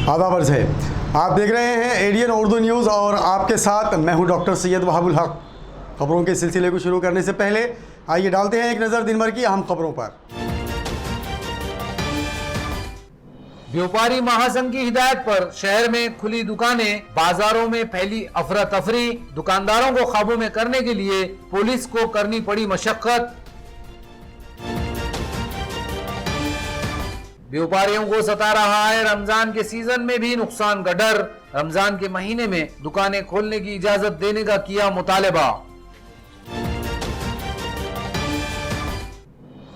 आदाब अर्ज़ है। आप देख रहे हैं एडीएन उर्दू न्यूज़ और आपके साथ मैं हूं डॉक्टर सैयद वहाबुल हक। खबरों के सिलसिले को शुरू करने से पहले आइए डालते हैं एक नज़र दिन भर की अहम खबरों पर। व्यापारी महासंघ की हिदायत पर शहर में खुली दुकानें, बाजारों में फैली अफरा तफरी। दुकानदारों को काबू में करने के लिए पुलिस को करनी पड़ी मशक्कत। व्यापारियों को सता रहा है रमजान के सीजन में भी नुकसान का डर। रमजान के महीने में दुकानें खोलने की इजाजत देने का किया मुतालबा।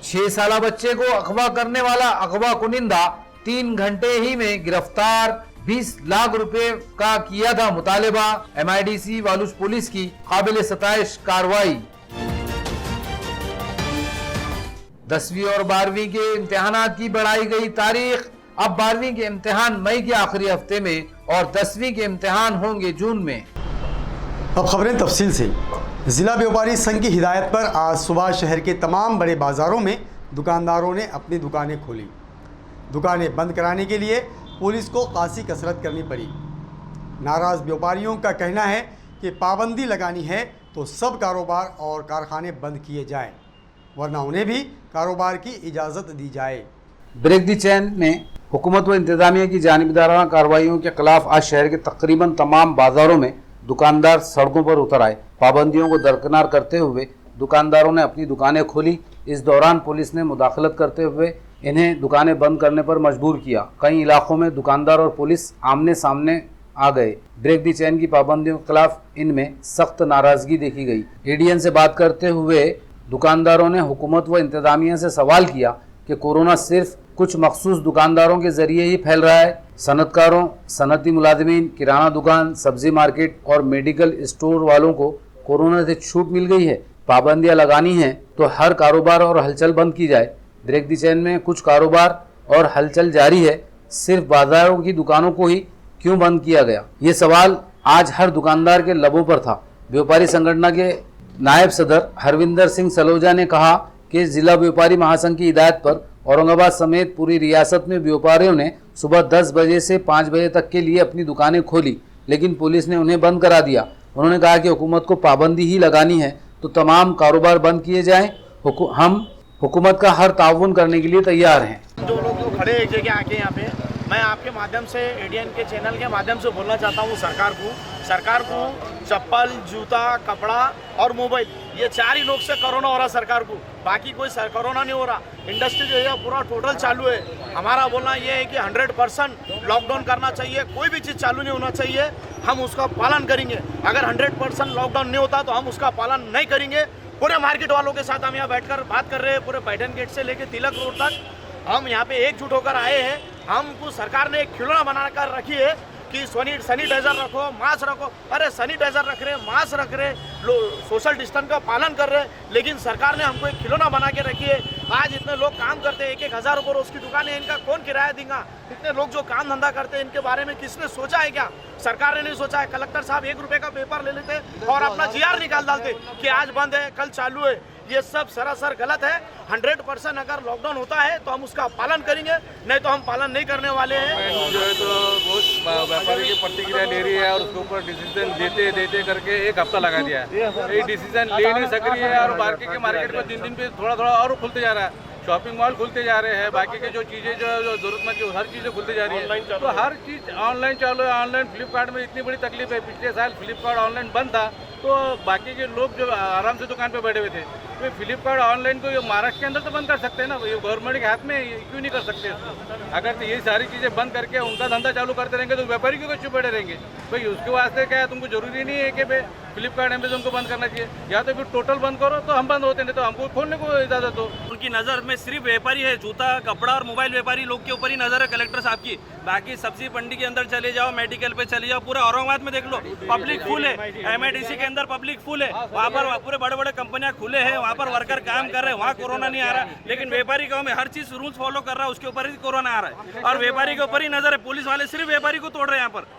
6 साला बच्चे को अगवा करने वाला अगवा कुनिंदा 3 घंटे ही में गिरफ्तार। 20 लाख रुपए का किया था मुतालबा। MIDC वालूज पुलिस की काबिल सताइश कार्रवाई। 10वीं और 12वीं के इम्तिहानात की बढ़ाई गई तारीख। अब 12वीं के इम्तिहान मई के आखिरी हफ्ते में और 10वीं के इम्तिहान होंगे जून में। अब खबरें तफसील से। ज़िला व्यापारी संघ की हिदायत पर आज सुबह शहर के तमाम बड़े बाज़ारों में दुकानदारों ने अपनी दुकानें खोली। दुकानें बंद कराने के लिए पुलिस को खासी कसरत करनी पड़ी। नाराज़ व्यापारियों का कहना है कि पाबंदी लगानी है तो सब कारोबार और कारखाने बंद किए जाएं, वरना उन्हें भी कारोबार की इजाज़त दी जाए। ब्रेक दी चैन में हुकूमत व इंतजामिया की जानिबदाराना कार्रवाइयों के खिलाफ आज शहर के तकरीबन तमाम बाजारों में दुकानदार सड़कों पर उतर आए। पाबंदियों को दरकिनार करते हुए दुकानदारों ने अपनी दुकानें खोली। इस दौरान पुलिस ने मुदाखलत करते हुए इन्हें दुकानें बंद करने पर मजबूर किया। कई इलाकों में दुकानदार और पुलिस आमने सामने आ गए। ब्रेक दी चैन की पाबंदियों के खिलाफ इनमें सख्त नाराजगी देखी गई। एडीएन से बात करते हुए दुकानदारों ने हुकूमत व इंतजामिया से सवाल किया कि कोरोना सिर्फ कुछ मखसूस दुकानदारों के जरिए ही फैल रहा है। सनतकारों, सनती मुलाजमीन, किराना दुकान, सब्जी मार्केट और मेडिकल स्टोर वालों को कोरोना से छूट मिल गई है। पाबंदियां लगानी है तो हर कारोबार और हलचल बंद की जाए। ब्रेक दी चैन में कुछ कारोबार और हलचल जारी है, सिर्फ बाजारों की दुकानों को ही क्यों बंद किया गया? ये सवाल आज हर दुकानदार के लबों पर था। व्यापारी संगठन के नायब सदर हरविंदर सिंह सलोजा ने कहा कि जिला व्यापारी महासंघ की हिदायत पर औरंगाबाद समेत पूरी रियासत में व्यापारियों ने सुबह 10 बजे से 5 बजे तक के लिए अपनी दुकानें खोली, लेकिन पुलिस ने उन्हें बंद करा दिया। उन्होंने कहा कि हुकूमत को पाबंदी ही लगानी है तो तमाम कारोबार बंद किए जाएं। हम हुकूमत का हर ताउन करने के लिए तैयार हैं। जो लोग जो खड़े एक जगह आके यहाँ पे, मैं आपके माध्यम से एडीएन के चैनल के माध्यम से बोलना चाहता हूँ सरकार को चप्पल, जूता, कपड़ा और मोबाइल, ये 4 ही लोग से कोरोना हो रहा सरकार को, बाकी कोई कोरोना नहीं हो रहा। इंडस्ट्री जो है पूरा टोटल चालू है। हमारा बोलना ये है कि 100% लॉकडाउन करना चाहिए। कोई भी चीज़ चालू नहीं होना चाहिए, हम उसका पालन करेंगे। अगर 100% लॉकडाउन नहीं होता तो हम उसका पालन नहीं करेंगे। पूरे मार्केट वालों के साथ हम यहाँ बैठकर बात कर रहे हैं। पूरे पैठन गेट से लेके तिलक रोड तक हम यहाँ पे एकजुट होकर आए हैं। हमको सरकार ने एक खिलौना बनाकर रखी है कि सैनिटाइजर रखो, मास्क रखो। अरे सैनिटाइजर रख रहे, मास्क रख रहे, सोशल डिस्टेंस का पालन कर रहे, लेकिन सरकार ने हमको एक खिलौना बना के रखी है। आज इतने लोग काम करते हैं, 1-1 हज़ार रुपये रोज की दुकान है, इनका कौन किराया देगा? इतने लोग जो काम धंधा करते हैं, इनके बारे में किसने सोचा है क्या? सरकार ने नहीं सोचा है। कलेक्टर साहब 1 रुपये का पेपर ले लेते और अपना GR निकाल डालते कि आज बंद है, कल चालू है। ये सब सरासर गलत है। 100% अगर लॉकडाउन होता है तो हम उसका पालन करेंगे, नहीं तो हम पालन नहीं करने वाले हैं। जो है तो बहुत व्यापारी की प्रतिक्रिया ले रही है और उसके ऊपर डिसीजन देते करके 1 हफ्ता लगा दिया है। ये डिसीजन ले नहीं सक रही है और बाकी के मार्केट में दिन पे थोड़ा और खुलते जा रहा है। शॉपिंग मॉल खुलते जा रहे हैं, बाकी के जो चीज़ें जो जरूरतमंद की हर चीज़ें खुलती जा रही है। तो हर चीज़ ऑनलाइन चालू है। ऑनलाइन फ्लिपकार्ट में इतनी बड़ी तकलीफ है। पिछले साल फ्लिपकार्ट ऑनलाइन बंद था तो बाकी के लोग जो आराम से दुकान पे बैठे हुए थे, तो फ्लिपकार्ट ऑनलाइन को ये महाराष्ट्र के अंदर तो बंद कर सकते हैं ना, ये गवर्नमेंट के हाथ में क्यों नहीं कर सकते? अगर तो ये सारी चीज़ें बंद करके उनका धंधा चालू करते रहेंगे तो व्यापारी क्यों चुप बैठे रहेंगे? भाई उसके वास्ते क्या है, तुमको जरूरी नहीं है कि भाई फ्लिपकार्ट अमेजोन को बंद करना चाहिए, या तो फिर टोटल बंद करो तो हम बंद होते नहीं तो हमको खोलने को इजाजत हो। उनकी नज़र में सिर्फ व्यापारी है, जूता, कपड़ा और मोबाइल व्यापारी लोग के ऊपर ही नज़र है कलेक्टर साहब की। बाकी सब्जी मंडी के अंदर चले जाओ, मेडिकल पे चले जाओ, पूरा औरंगाबाद में देख लो पब्लिक फुल है। MIDC के अंदर पब्लिक फुल है, वहाँ पर पूरे बड़े बड़े कंपनियां खुले हैं, वहाँ पर वर्कर काम कर रहे हैं, वहाँ कोरोना नहीं आ रहा। लेकिन व्यापारी गाँव में हर चीज़ रूल्स फॉलो कर रहा है, उसके ऊपर ही कोरोना आ रहा है और व्यापारी के ऊपर ही नज़र है। पुलिस वाले सिर्फ व्यापारी को तोड़ रहे हैं यहाँ पर।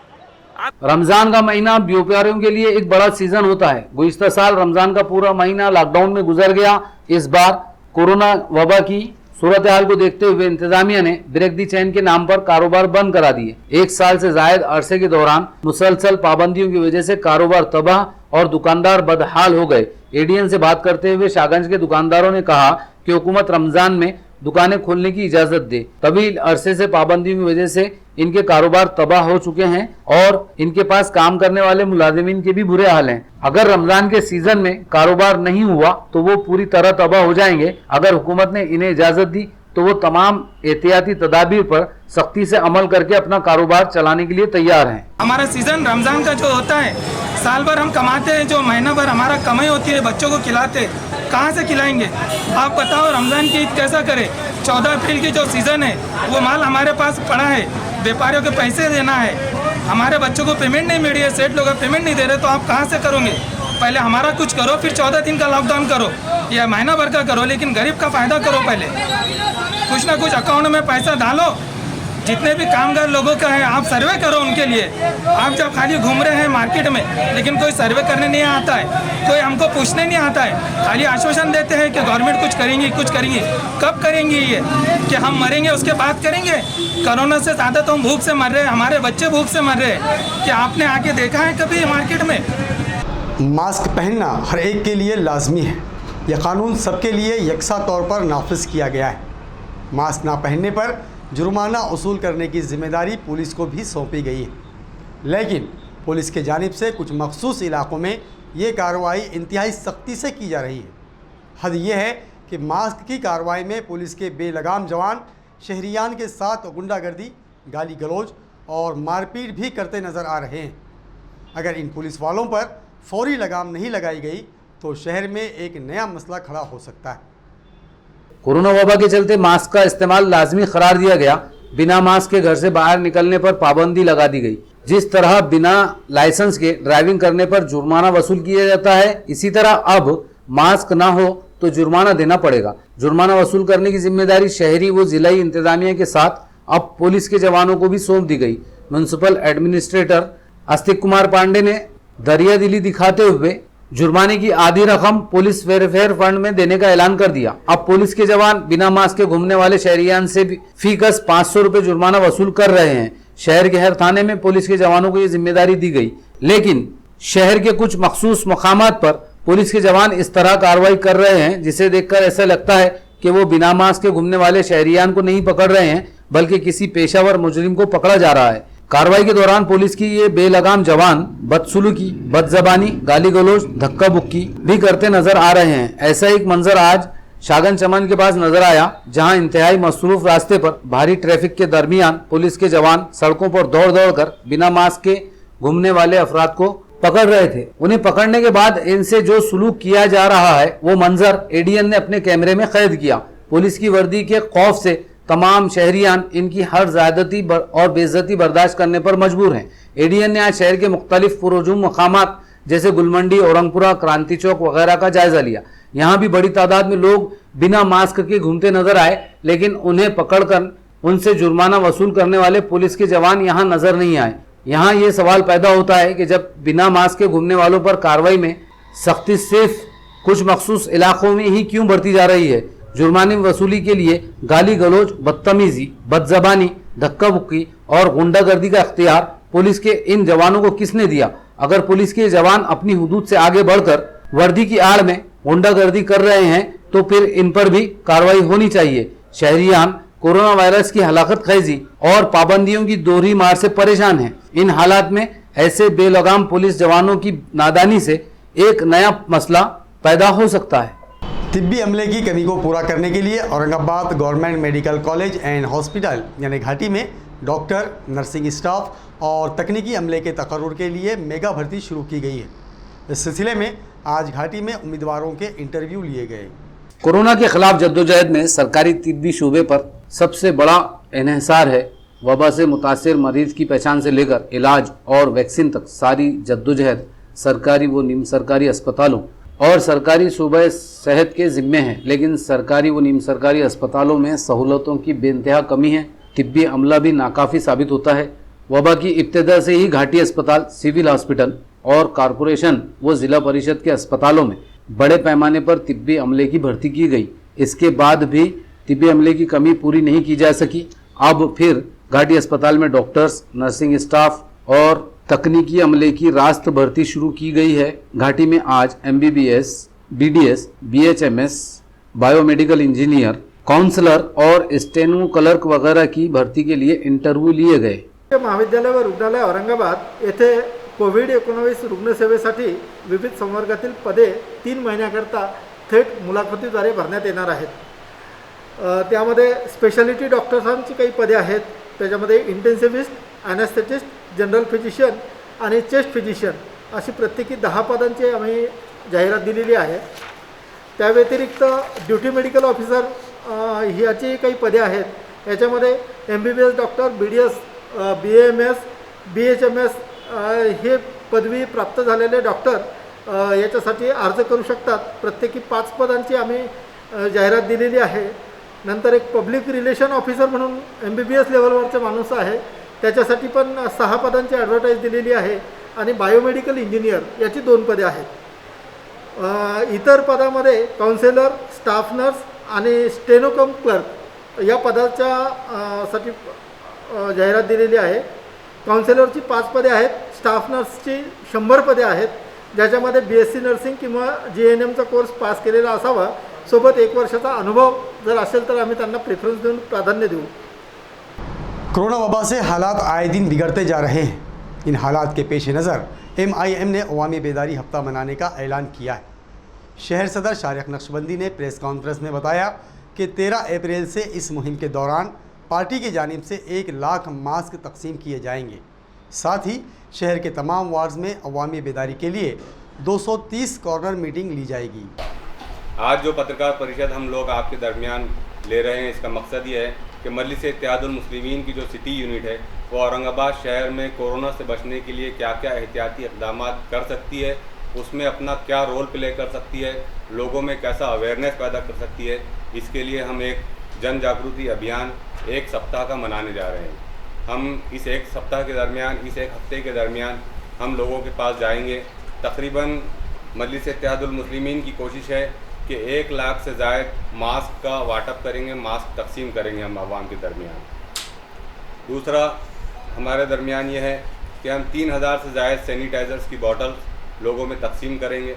रमजान का महीना व्यापारियों के लिए एक बड़ा सीजन होता है। गुज़िश्ता साल रमजान का पूरा महीना लॉकडाउन में गुजर गया। इस बार कोरोना वबा की सूरत हाल को देखते हुए इंतजामिया ने ब्रेक दी चैन के नाम पर कारोबार बंद करा दिए। 1 साल से जायद अरसे के दौरान मुसलसल पाबंदियों की वजह से कारोबार तबाह और दुकानदार बदहाल हो गए। एडीएन से बात करते हुए शाहगंज के दुकानदारों ने कहा कि हुकूमत रमजान में दुकानें खोलने की इजाजत दे। तवील अरसे से पाबंदियों की वजह से इनके कारोबार तबाह हो चुके हैं और इनके पास काम करने वाले मुलाजिमीन के भी बुरे हाल हैं। अगर रमजान के सीजन में कारोबार नहीं हुआ तो वो पूरी तरह तबाह हो जाएंगे। अगर हुकूमत ने इन्हें इजाजत दी तो वो तमाम एहतियाती तदाबीर पर सख्ती से अमल करके अपना कारोबार चलाने के लिए तैयार हैं। हमारा सीजन रमजान का जो होता है, साल भर हम कमाते हैं, जो महीना भर हमारा कमाई होती है, बच्चों को खिलाते, कहाँ से खिलाएंगे? आप बताओ रमजान की ईद कैसा करें? 14 अप्रैल की जो सीज़न है वो माल हमारे पास पड़ा है, व्यापारियों के पैसे देना है, हमारे बच्चों को पेमेंट नहीं मिल रही है, सेठ लोग पेमेंट नहीं दे रहे, तो आप कहाँ से करोगे? पहले हमारा कुछ करो, फिर 14 दिन का लॉकडाउन करो या महीना भर का करो, लेकिन गरीब का फ़ायदा करो। पहले कुछ ना कुछ अकाउंट में पैसा डालो। जितने भी कामगार लोगों का है आप सर्वे करो उनके लिए। आप जब खाली घूम रहे हैं मार्केट में, लेकिन कोई सर्वे करने नहीं आता है, कोई हमको पूछने नहीं आता है, खाली आश्वासन देते हैं कि गवर्नमेंट कुछ करेंगी कुछ करेंगी। कब करेंगी ये? कि हम मरेंगे उसके बाद करेंगे? कोरोना से ज़्यादा तो हम भूख से मर रहे हैं, हमारे बच्चे भूख से मर रहे हैं। क्या आपने आके देखा है कभी मार्केट में? मास्क पहनना हर एक के लिए लाजमी है। यह कानून सबके लिए यकसा तौर पर नाफिज किया गया है। मास्क ना पहनने पर जुर्माना वसूल करने की जिम्मेदारी पुलिस को भी सौंपी गई है, लेकिन पुलिस के जानिब से कुछ मखसूस इलाकों में ये कार्रवाई इंतहाई सख्ती से की जा रही है। हद यह है कि मास्क की कार्रवाई में पुलिस के बेलगाम जवान शहरियान के साथ गुंडागर्दी, गाली गलौज और मारपीट भी करते नज़र आ रहे हैं। अगर इन पुलिस वालों पर फौरी लगाम नहीं लगाई गई तो शहर में एक नया मसला खड़ा हो सकता है। कोरोना वबा के चलते मास्क का इस्तेमाल लाजमी करार दिया गया। बिना मास्क के घर से बाहर निकलने पर पाबंदी लगा दी गई। जिस तरह बिना लाइसेंस के ड्राइविंग करने पर जुर्माना वसूल किया जाता है, इसी तरह अब मास्क ना हो तो जुर्माना देना पड़ेगा। जुर्माना वसूल करने की जिम्मेदारी शहरी व जिलाई इंतजामिया के साथ अब पुलिस के जवानों को भी सौंप दी गई। म्युनिसिपल एडमिनिस्ट्रेटर आस्तिक कुमार पांडे ने दरिया दिली दिखाते हुए जुर्माने की आधी रकम पुलिस वेलफेयर फंड में देने का ऐलान कर दिया। अब पुलिस के जवान बिना मास्क के घूमने वाले शहरियान से भी फीकस 500 रुपए जुर्माना वसूल कर रहे हैं। शहर के हर थाने में पुलिस के जवानों को ये जिम्मेदारी दी गई, लेकिन शहर के कुछ मखसूस मकामात पर पुलिस के जवान इस तरह कार्रवाई कर रहे हैं जिसे देखकर ऐसा लगता है कि वो बिना मास्क के घूमने वाले शहरियान को नहीं पकड़ रहे हैं, बल्कि किसी पेशावर मुजरिम को पकड़ा जा रहा है। कार्रवाई के दौरान पुलिस की ये बेलगाम जवान बदसलूकी, बदजबानी, गाली गलौज, धक्का बुक्की भी करते नजर आ रहे हैं। ऐसा एक मंजर आज शाहगंज चमन के पास नजर आया, जहां इंतहाई मसरूफ रास्ते पर भारी ट्रैफिक के दरमियान पुलिस के जवान सड़कों पर दौड़ दौड़ कर बिना मास्क के घूमने वाले अफराद को पकड़ रहे थे। उन्हें पकड़ने के बाद इनसे जो सुलूक किया जा रहा है वो मंजर एडीएन ने अपने कैमरे में कैद किया। पुलिस की वर्दी के खौफ से तमाम शहरियान इनकी हर ज्यादती और बेइज्जती बर्दाश्त करने पर मजबूर हैं। एडीएन ने आज शहर के मुख्तलिफ पुरहजूम मकामात जैसे गुलमंडी, औरंगपुरा, क्रांति चौक वगैरह का जायजा लिया। यहाँ भी बड़ी तादाद में लोग बिना मास्क के घूमते नजर आए, लेकिन उन्हें पकड़कर उनसे जुर्माना वसूल करने वाले पुलिस के जवान यहाँ नजर नहीं आए। यहाँ ये सवाल पैदा होता है कि जब बिना मास्क के घूमने वालों पर कार्रवाई में सख्ती सिर्फ कुछ मखसूस इलाकों में ही क्यों बढ़ती जा रही है? जुर्माने वसूली के लिए गाली गलौज, बदतमीजी, बदजबानी, धक्का बुक्की और गुंडागर्दी का इख्तियार पुलिस के इन जवानों को किसने दिया? अगर पुलिस के जवान अपनी हुदूद से आगे बढ़कर वर्दी की आड़ में गुंडागर्दी कर रहे हैं तो फिर इन पर भी कार्रवाई होनी चाहिए। शहरियान कोरोना वायरस की हलाकत खैजी और पाबंदियों की दोहरी मार से परेशान हैं। इन हालात में ऐसे बेलगाम पुलिस जवानों की नादानी से एक नया मसला पैदा हो सकता है। तिब्बी अमले की कमी को पूरा करने के लिए Aurangabad government medical college and hospital यानी घाटी में डॉक्टर, नर्सिंग स्टाफ और तकनीकी अमले के तकर्रुर के लिए मेगा भर्ती शुरू की गई है। इस सिलसिले में आज घाटी में उम्मीदवारों के इंटरव्यू लिए गए। कोरोना के खिलाफ जद्दोजहद में सरकारी तिब्बी शूबे पर सबसे बड़ा इन्हिसार है। वबा से मुतासिर मरीज की पहचान से लेकर इलाज और वैक्सीन तक सारी जद्दोजहद सरकारी व निम सरकारी अस्पतालों और सरकारी सूबे सेहत के जिम्मे है, लेकिन सरकारी व निम सरकारी अस्पतालों में सहूलतों की बेइंतहा कमी है। तिब्बी अमला भी नाकाफ़ी साबित होता है। वबा की इब्तिदा से ही घाटी अस्पताल, सिविल हॉस्पिटल और कॉरपोरेशन व ज़िला परिषद के अस्पतालों में बड़े पैमाने पर तिब्बी अमले की भर्ती की गई। इसके बाद भी तिब्बी अमले की कमी पूरी नहीं की जा सकी। अब फिर घाटी अस्पताल में डॉक्टर्स, नर्सिंग स्टाफ और तकनीकी अमले की रास्त भर्ती शुरू की गई है। घाटी में आज MBBS, BDS, BHMS, biomedical engineer, counsellor और स्टेनो क्लर्क वगैरह की भर्ती के लिए इंटरव्यू लिए गए। महाविद्यालय व रुग्णालय औरंगाबाद येथे कोविड-19 रुग्णसेवेसाठी विविध संवर्गातील पदे 3 महिन्याकरता थेट मुलाखतीद्वारे भरण्यात येणार आहेत। त्यामध्ये स्पेशालिटी डॉक्टर्सांची काही पदे आहेत, त्याच्यामध्ये इंटेन्सिव्हिस्ट, ॲनेस्थेटिस्ट, जनरल फिजिशियन आणि चेस्ट फिजिशियन अशी प्रत्येकी 10 पदांची आम्ही जाहिरात दिलेली आहे। त्या व्यतिरिक्त ड्युटी मेडिकल ऑफिसर ह्याची काही पदे आहेत। याच्यामध्ये MBBS doctor, BDS, BAMS, BHMS हे पदवी प्राप्त झालेले डॉक्टर याच्यासाठी अर्ज करू शकतात। प्रत्येकी 5 पदांची आम्ही जाहिरात दिलेली आहे। नंतर एक पब्लिक रिलेशन ऑफिसर म्हणून MBBS लेवलवरचा माणूस आहे, त्याच्यासाठी पण 6 पदांची ॲडव्हर्टाईज दिलेली आहे आणि बायोमेडिकल इंजिनियर याची 2 पदे आहेत। इतर पदामध्ये काउन्सिलर, स्टाफ नर्स आणि स्टेनोकम क्लर्क या पदाच्या साठी जाहिरात दिलेली आहे। काउन्सिलरची 5 पदे आहेत, स्टाफ नर्सची 100 पदे आहेत, ज्याच्यामध्ये BSc नर्सिंग किंवा GNMचा कोर्स पास केलेला असावा, सोबत 1 वर्षाचा अनुभव जर असेल तर आम्ही त्यांना प्रेफरन्स देऊन प्राधान्य देऊ। कोरोना वबा से हालात आए दिन बिगड़ते जा रहे हैं। इन हालात के पेश नज़र MIM ने अवामी बेदारी हफ्ता मनाने का ऐलान किया है। शहर सदर शारिक नक्शबंदी ने प्रेस कॉन्फ्रेंस में बताया कि 13 अप्रैल से इस मुहिम के दौरान पार्टी की जानिब से 1 लाख मास्क तकसीम किए जाएंगे। साथ ही शहर के तमाम वार्ड्स में अवामी बेदारी के लिए 230 कॉर्नर मीटिंग ली जाएगी। आज जो पत्रकार परिषद हम लोग आपके दरमियान ले रहे हैं, इसका मकसद ये है कि मजलिस इत्तेहादुल मुस्लिमीन की जो सिटी यूनिट है वो औरंगाबाद शहर में कोरोना से बचने के लिए क्या क्या एहतियाती इक़दाम कर सकती है, उसमें अपना क्या रोल प्ले कर सकती है, लोगों में कैसा अवेयरनेस पैदा कर सकती है। इसके लिए हम एक जन जागृति अभियान 1 सप्ताह का मनाने जा रहे हैं। हम इस 1 सप्ताह के दरमियान, इस 1 हफ्ते के दरमियान हम लोगों के पास जाएंगे। तकरीबन मजलिस इत्तेहादुल मुस्लिमीन की कोशिश है कि 1 लाख से ज़ायद मास्क का वाटअप करेंगे, मास्क तकसीम करेंगे हम आवाम के दरमियान। दूसरा हमारे दरमियान ये है कि हम 3000 से ज़ायद सैनिटाइज़र्स की बॉटल्स लोगों में तकसीम करेंगे।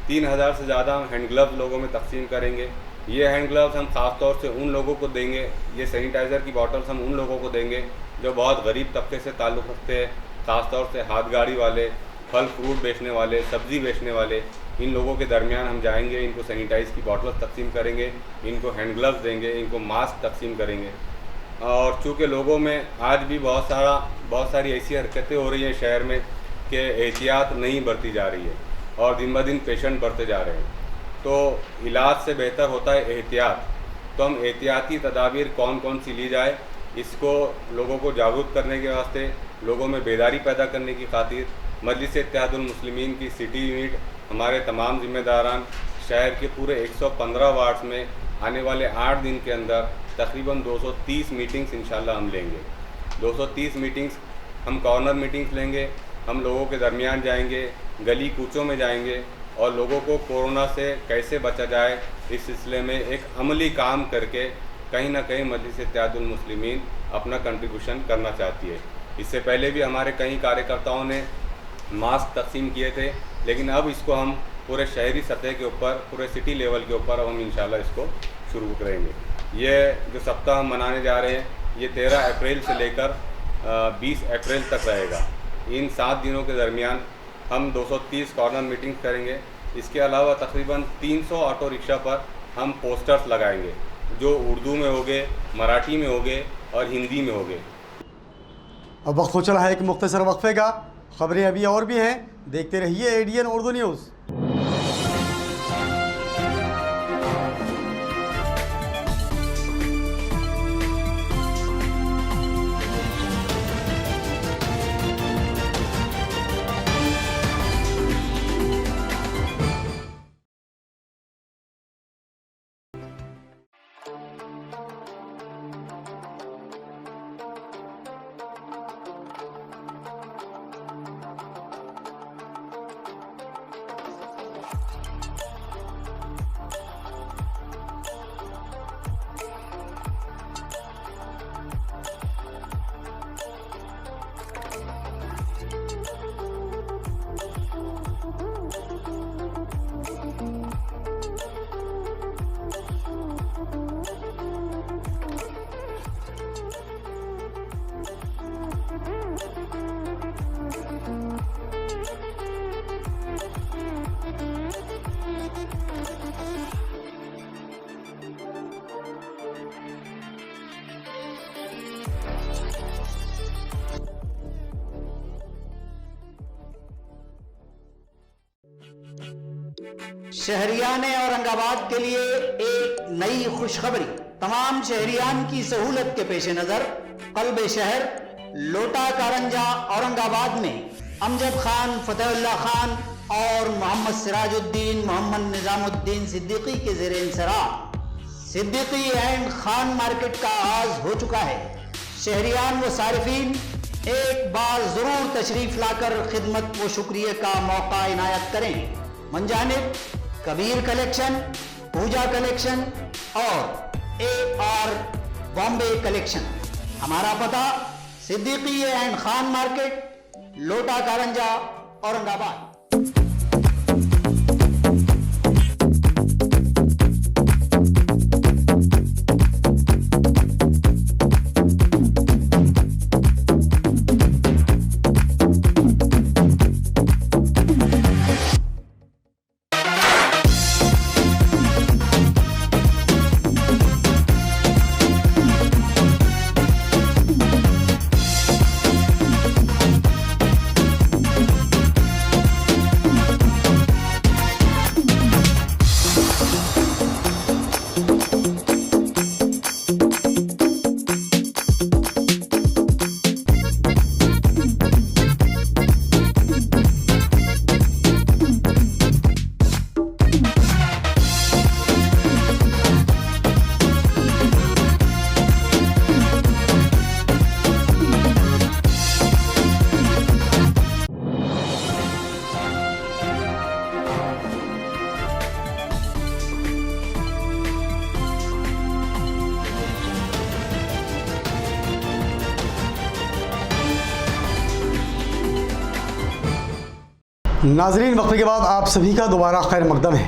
3000 से ज़्यादा हैंड ग्लव्स लोगों में तकसीम करेंगे। ये हैंड ग्लव्स हम ख़ास तौर से उन लोगों को देंगे, ये सैनिटाइज़र की बॉटल्स हम उन लोगों को देंगे जो बहुत गरीब तबके से ताल्लुक़ रखते हैं, ख़ास तौर से हाथ गाड़ी वाले, फल फ्रूट बेचने वाले, सब्ज़ी बेचने वाले, इन लोगों के दरमियान हम जाएंगे, इनको सैनिटाइज़ की बॉटल्स तकसीम करेंगे, इनको हैंड ग्लव्स देंगे, इनको मास्क तकसीम करेंगे। और चूँकि लोगों में आज भी बहुत सारी ऐसी हरकतें हो रही हैं शहर में कि एहतियात नहीं बरती जा रही है और दिन ब दिन पेशेंट बढ़ते जा रहे हैं, तो इलाज से बेहतर होता है एहतियात। तो हम एहतियाती तदाबीर कौन कौन सी ली जाए, इसको लोगों को जागरूक करने के वास्ते, लोगों में बेदारी पैदा करने की खातिर मजलिस इत्तेहादुल मुस्लिमीन की सिटी यूनिट, हमारे तमाम ज़िम्मेदारान शहर के पूरे 115 वार्ड्स में आने वाले 8 दिन के अंदर तकरीबन 230 मीटिंग्स इंशाल्लाह हम लेंगे। 230 मीटिंग्स हम कॉर्नर मीटिंग्स लेंगे, हम लोगों के दरमियान जाएंगे, गली कूचों में जाएंगे और लोगों को कोरोना से कैसे बचा जाए इस सिलसिले में एक अमली काम करके कहीं ना कहीं मजलिस इत्तेहादुल मुस्लिमीन अपना कंट्रीब्यूशन करना चाहती है। इससे पहले भी हमारे कई कार्यकर्ताओं ने मास्क तकसीम किए थे, लेकिन अब इसको हम पूरे शहरी सतह के ऊपर, पूरे सिटी लेवल के ऊपर अब हम इंशाल्लाह इसको शुरू करेंगे। ये जो सप्ताह हम मनाने जा रहे हैं ये 13 अप्रैल से लेकर 20 अप्रैल तक रहेगा। इन 7 दिनों के दरमियान हम 230 कॉर्नर मीटिंग्स करेंगे। इसके अलावा तकरीबन 300 ऑटो रिक्शा पर हम पोस्टर्स लगाएंगे जो उर्दू में होंगे, मराठी में होंगे और हिंदी में होंगे। अब वक्त हो चला है एक मुख्तसर वक्फे का। खबरें अभी और भी हैं, देखते रहिए ADN उर्दू न्यूज़। शहरियान औरंगाबाद के लिए एक नई खुशखबरी। तमाम शहरियान की सहूलत के पेश नजर कल्बे शहर लोटा कारंजा औरंगाबाद में अमजद खान, फतेहुल्लाह खान और मोहम्मद सिराजुद्दीन, मोहम्मद निजामुद्दीन सिद्दीकी के ज़ेरे इंसराह सिद्दीकी एंड खान मार्केट का आगाज हो चुका है। शहरियान व सारिफीन एक बार जरूर तशरीफ लाकर खिदमत व शुक्रिया का मौका इनायत करें। मंजानिब कबीर कलेक्शन, पूजा कलेक्शन और AR बॉम्बे कलेक्शन। हमारा पता सिद्दीकी एंड खान मार्केट, लोटा कारंजा, औरंगाबाद। नाजरीन, वक्फे के बाद आप सभी का दोबारा खैर मकदम है।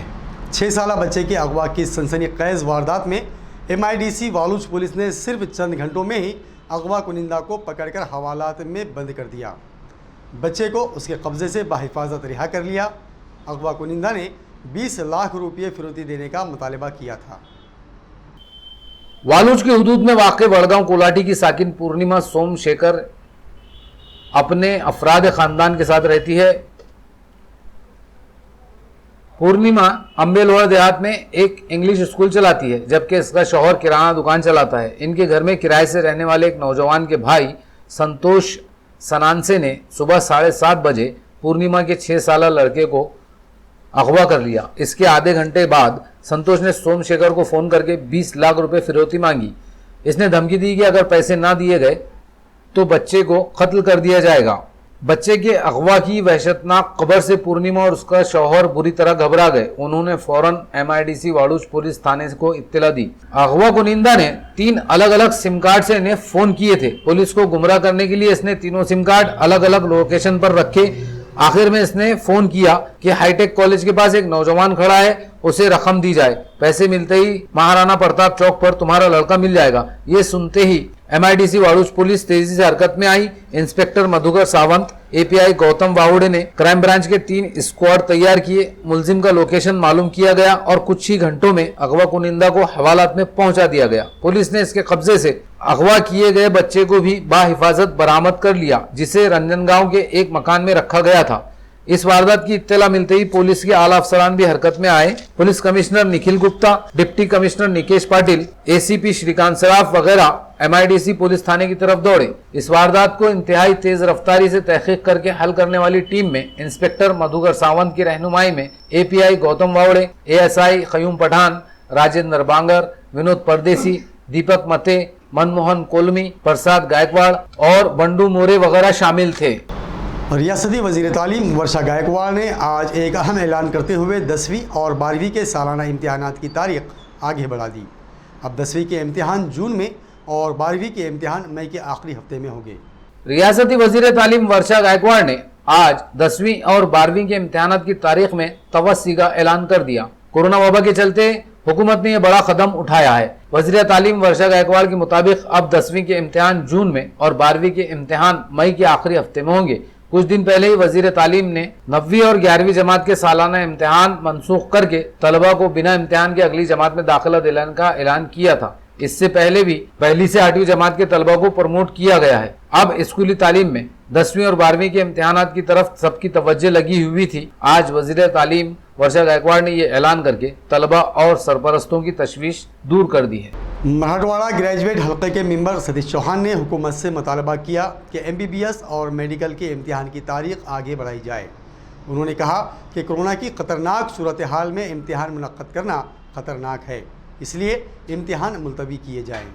6 साला बच्चे के अगवा की सनसनीखेज वारदात में MIDC वालूज पुलिस ने सिर्फ चंद घंटों में ही अगवा कुनिंदा को पकड़कर हवालात में बंद कर दिया। बच्चे को उसके कब्ज़े से बाहिफाजत रिहा कर लिया। अगवा कुनिंदा ने 20 लाख रुपये फिरौती देने का मुतालबा किया था। वालूज के हुदूद में वाक़े बड़गांव कोलाटी की साकिन पूर्णिमा सोमशेखर अपने अफराद ख़ानदान के साथ रहती है। पूर्णिमा अम्बेलोड़ा देहात में एक इंग्लिश स्कूल चलाती है, जबकि इसका शौहर किराना दुकान चलाता है। इनके घर में किराए से रहने वाले एक नौजवान के भाई संतोष सनानसे ने सुबह 7:30 बजे पूर्णिमा के 6 साला लड़के को अगवा कर लिया। इसके आधे घंटे बाद संतोष ने सोमशेखर को फ़ोन करके 20 लाख रुपए फिरौती मांगी। इसने धमकी दी कि अगर पैसे ना दिए गए तो बच्चे को कत्ल कर दिया जाएगा। बच्चे के अगवा की वहशतनाक खबर से पूर्णिमा और उसका शौहर बुरी तरह घबरा गए। उन्होंने फौरन MIDC वालूज पुलिस थाने को इत्तला दी। अगवा कुनिंदा ने 3 अलग अलग सिम कार्ड से इन्हें फोन किए थे। पुलिस को गुमराह करने के लिए इसने तीनों सिम कार्ड अलग अलग लोकेशन पर रखे। आखिर में इसने फोन किया कि हाईटेक कॉलेज के पास एक नौजवान खड़ा है, उसे रकम दी जाए, पैसे मिलते ही महाराणा प्रताप चौक पर तुम्हारा लड़का मिल जाएगा। ये सुनते ही MIDC वालूज पुलिस तेजी से हरकत में आई। इंस्पेक्टर मधुकर सावंत, API गौतम वाहुड़े ने क्राइम ब्रांच के 3 स्क्वाड तैयार किए। मुलजिम का लोकेशन मालूम किया गया और कुछ ही घंटों में अगवा कुनिंदा को हवालात में पहुंचा दिया गया। पुलिस ने इसके कब्जे से अगवा किए गए बच्चे को भी बाहिफाजत बरामद कर लिया, जिसे रंजनगांव के एक मकान में रखा गया था। इस वारदात की इत्तला मिलते ही पुलिस के आला अफसरान भी हरकत में आए। Police commissioner Nikhil Gupta, deputy commissioner Nikesh Patil, ACP Shrikant Saraf वगैरह MIDC पुलिस थाने की तरफ दौड़े। इस वारदात को इंतहाई तेज रफ्तारी से तहकीक करके हल करने वाली टीम में इंस्पेक्टर मधुकर सावंत की रहनुमाई में API गौतम वावड़े, ASI खयूम पठान, राजेंद्र बांगर, विनोद परदेसी, दीपक मते, मनमोहन कोलमी, प्रसाद गायकवाड़ और बंडू मोरे वगैरह शामिल थे। रियासती वज़ीर तालीम वर्षा गायकवाड़ ने आज एक अहम ऐलान करते हुए 10वीं और 12वीं के सालाना इम्तिहानात की तारीख आगे बढ़ा दी। अब 10वीं के इम्तिहान जून में और 12वीं के इम्तिहान मई के आखिरी हफ्ते में होंगे। रियासती वज़ीर तालीम वर्षा गायकवाड़ ने आज 10वीं और 12वीं के इम्तिहानात की तारीख में तवस्सी का ऐलान कर दिया। कोरोना वबा के चलते हुकूमत ने यह बड़ा कदम उठाया है। वज़ीर तालीम वर्षा गायकवाड़ के मुताबिक अब 10वीं के इम्तिहान जून में और 12वीं के इम्तिहान मई के आखिरी हफ्ते में होंगे। कुछ दिन पहले ही वज़ीर तालीम ने 9वीं और 11वीं जमात के सालाना इम्तिहान मनसूख करके तलबा को बिना इम्तिहान के अगली जमात में दाखिला दिलाने का ऐलान किया था। इससे पहले भी पहली से 8वीं जमात के तलबा को प्रमोट किया गया है। अब स्कूली तालीम में 10वीं और 12वीं के इम्तिहानात की तरफ सबकी तवज्जो लगी हुई थी। आज वज़ीर तालीम वर्षा गायकवाड़ ने ये ऐलान करके तलबा और सरपरस्तों की तशवीश दूर कर दी है। मराठवाड़ा ग्रेजुएट हल्के के मेंबर सतीश चौहान ने हुकूमत से मुतालबा किया कि MBBS और मेडिकल के इम्तिहान की तारीख आगे बढ़ाई जाए। उन्होंने कहा कि कोरोना की ख़तरनाक सूरत हाल में इम्तिहान मुनक्कद करना ख़तरनाक है, इसलिए इम्तिहान मुलतवी किए जाएँ।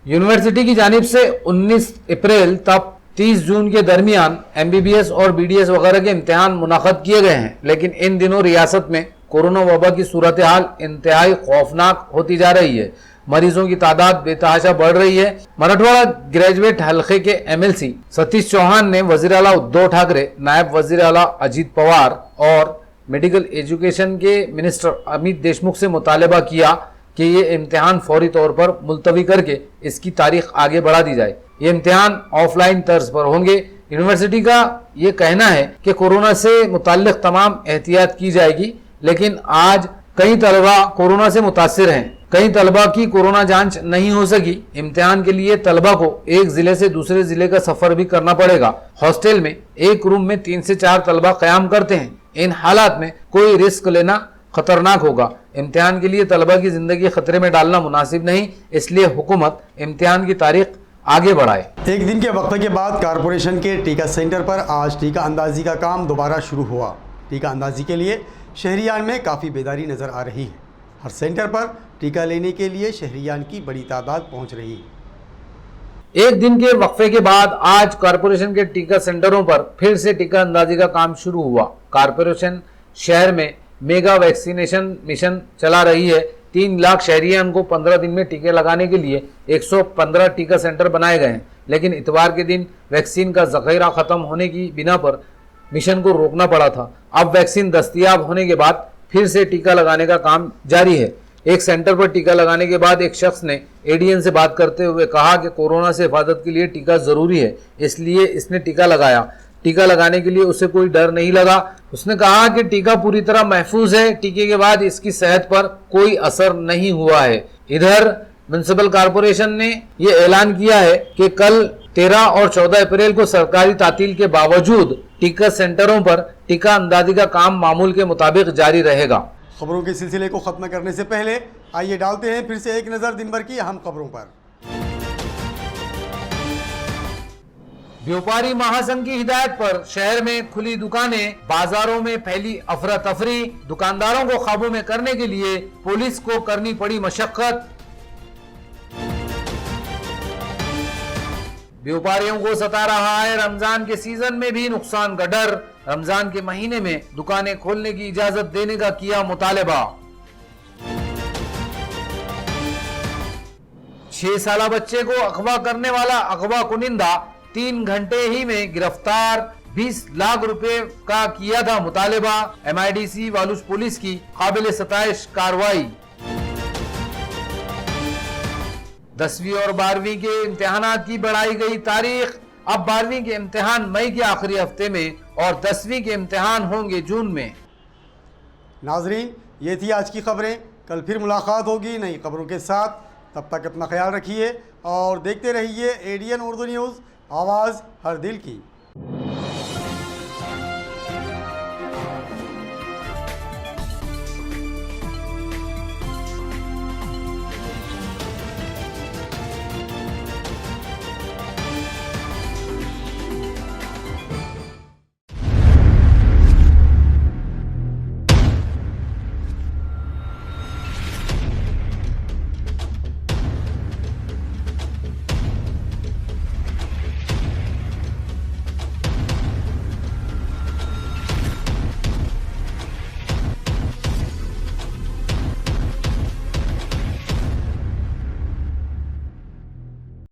यूनिवर्सिटी की जानिब से 19 अप्रैल तक 30 जून के दरमियान MBBS और BDS वगैरह के इम्तिहान मुनक्कद किए गए हैं, लेकिन इन दिनों रियासत में कोरोना वबा की सूरत हाल इंतहाई खौफनाक होती जा रही है। मरीजों की तादाद बेतहाशा बढ़ रही है। मराठवाड़ा ग्रेजुएट हल्के के MLC सतीश चौहान ने वज़ीर आला उद्धव ठाकरे, नायब वज़ीर आला अजीत पवार और मेडिकल एजुकेशन के मिनिस्टर अमित देशमुख से मुतालबा किया कि ये इम्तिहान फौरी तौर पर मुलतवी करके इसकी तारीख आगे बढ़ा दी जाए। ये इम्तिहान ऑफलाइन तर्ज पर होंगे। यूनिवर्सिटी का ये कहना है कि कोरोना से मुताल्लिक तमाम एहतियात की जाएगी, लेकिन आज कई तलबा कोरोना से मुतासिर हैं। कई तलबा की कोरोना जांच नहीं हो सकी। इम्तिहान के लिए तलबा को एक ज़िले से दूसरे ज़िले का सफ़र भी करना पड़ेगा। हॉस्टल में एक रूम में 3 से 4 तलबा क़याम करते हैं। इन हालात में कोई रिस्क लेना खतरनाक होगा। इम्तिहान के लिए तलबा की ज़िंदगी खतरे में डालना मुनासिब नहीं, इसलिए हुकूमत इम्तिहान की तारीख आगे बढ़ाए। एक दिन के वक्फे के बाद कारपोरेशन के टीका सेंटर पर आज टीका अंदाजी का काम दोबारा शुरू हुआ। टीका अंदाजी के लिए शहरियान में काफ़ी बेदारी नज़र आ रही है। हर सेंटर पर टीका लेने के लिए शहरियान की बड़ी तादाद पहुंच रही है। एक दिन के वक्फे के बाद आज कारपोरेशन के टीका सेंटरों पर फिर से टीका अंदाजी का काम शुरू हुआ। कारपोरेशन शहर में मेगा वैक्सीनेशन मिशन चला रही है। 3 लाख शहरियान को 15 दिन में टीके लगाने के लिए 115 टीका सेंटर बनाए गए हैं, लेकिन इतवार के दिन वैक्सीन का ज़ख़ीरा ख़त्म होने की बिना पर मिशन को रोकना पड़ा था। अब वैक्सीन दस्तयाब होने के बाद फिर से टीका लगाने का काम जारी है। एक सेंटर पर टीका लगाने के बाद एक शख्स ने ADN से बात करते हुए कहा कि कोरोना से हिफाजत के लिए टीका ज़रूरी है, इसलिए इसने टीका लगाया। टीका लगाने के लिए उसे कोई डर नहीं लगा। उसने कहा कि टीका पूरी तरह महफूज है। टीके के बाद इसकी सेहत पर कोई असर नहीं हुआ है। इधर म्युनिसिपल कॉरपोरेशन ने ये ऐलान किया है कि कल 13 और 14 अप्रैल को सरकारी तातील के बावजूद टीका सेंटरों पर टीका अंदाजी का काम मामूल के मुताबिक जारी रहेगा। खबरों के सिलसिले को ख़त्म करने से पहले आइए डालते हैं फिर से एक नज़र दिन भर की अहम खबरों पर। व्यापारी महासंघ की हिदायत पर शहर में खुली दुकानें, बाजारों में फैली अफरा तफरी। दुकानदारों को काबू में करने के लिए पुलिस को करनी पड़ी मशक्कत। व्यापारियों को सता रहा है रमजान के सीजन में भी नुकसान का डर। रमजान के महीने में दुकानें खोलने की इजाजत देने का किया मुतालबा। 6 साला बच्चे को अगवा करने वाला अगवा कुनिंदा 3 घंटे ही में गिरफ्तार। 20 लाख रुपए का किया था मुतालबा। MIDC वालूस पुलिस की काबिल सताइश कार्रवाई। 10वीं और 12वीं के इम्तिहानात की बढ़ाई गई तारीख। अब 12वीं के इम्तिहान मई के आखिरी हफ्ते में और 10वीं के इम्तिहान होंगे जून में। नाजरीन, ये थी आज की खबरें। कल फिर मुलाकात होगी नई खबरों के साथ। तब तक अपना ख्याल रखिए और देखते रहिए ADN उर्दू न्यूज़, आवाज़ हर दिल की।